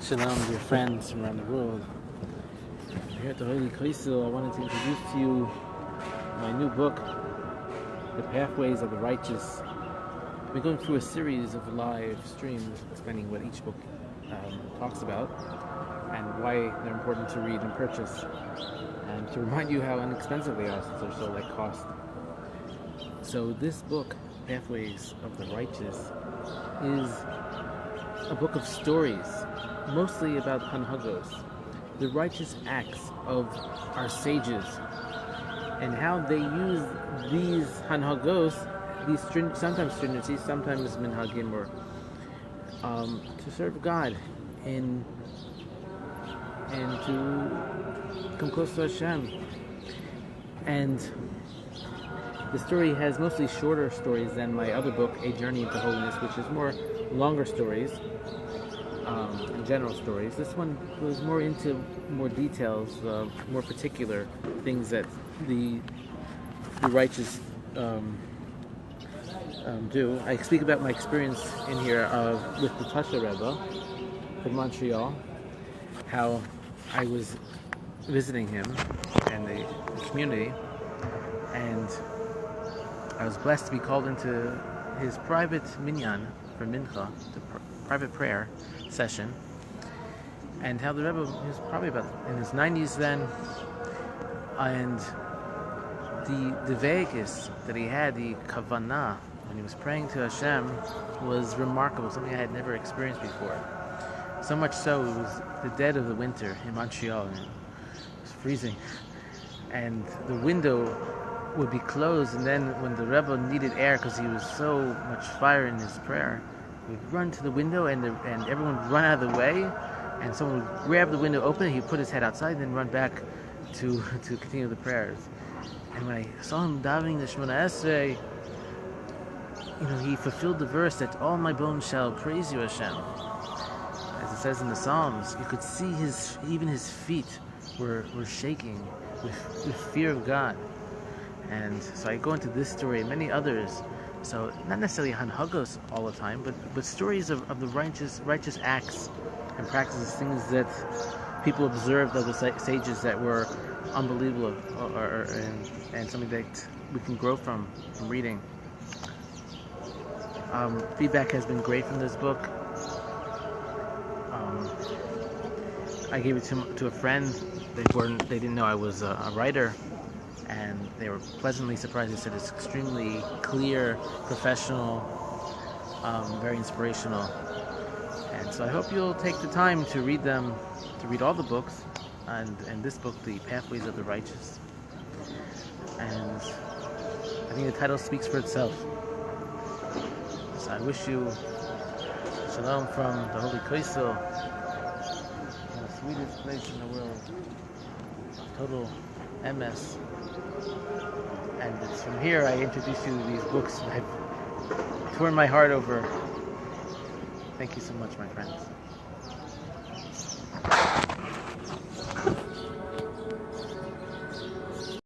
Shalom, dear friends from around the world. Here at the Holy Kotel, I wanted to introduce to you my new book, The Pathways of the Righteous. I've been going through a series of live streams explaining what each book talks about and why they're important to read and purchase, and to remind you how inexpensive they are since they're so light cost. So this book, Pathways of the Righteous, is a book of stories, mostly about hanhagos, the righteous acts of our sages, and how they use these hanhagos, these sometimes stringencies, sometimes minhagim, or to serve God and to come close to Hashem. And the story has mostly shorter stories than my other book, A Journey into Holiness, which is more longer stories, and general stories. This one goes more into more details, more particular things that the righteous do. I speak about my experience in here with the Tasha Rebbe from Montreal, how I was visiting him and the community, and I was blessed to be called into his private minyan for mincha, the private prayer session, and how the Rebbe, he was probably about in his 90s then, and the vegas that he had, the kavanah, when he was praying to Hashem, was remarkable, something I had never experienced before. So much so, it was the dead of the winter in Montreal, and it was freezing, and the window would be closed, and then when the Rebbe needed air because he was so much fire in his prayer, he would run to the window, and everyone would run out of the way, and someone would grab the window open, and he'd put his head outside and then run back to continue the prayers. And when I saw him davening the Shemona Esrei, he fulfilled the verse that all my bones shall praise you, Hashem. As it says in the Psalms, you could see even his feet were shaking with fear of God. And so I go into this story and many others. So not necessarily hanhagos all the time, but stories of the righteous acts and practices, things that people observed of the sages that were unbelievable, and something that we can grow from reading. Feedback has been great from this book. I gave it to a friend. They didn't know I was a writer, and they were pleasantly surprised. They said it's extremely clear, professional, very inspirational. And so I hope you'll take the time to read them, to read all the books, and this book, The Pathways of the Righteous. And I think the title speaks for itself. So I wish you shalom from the Holy Kotel, the sweetest place in the world, total MS. And it's from here I introduce you to these books I've torn my heart over. Thank you so much, my friends.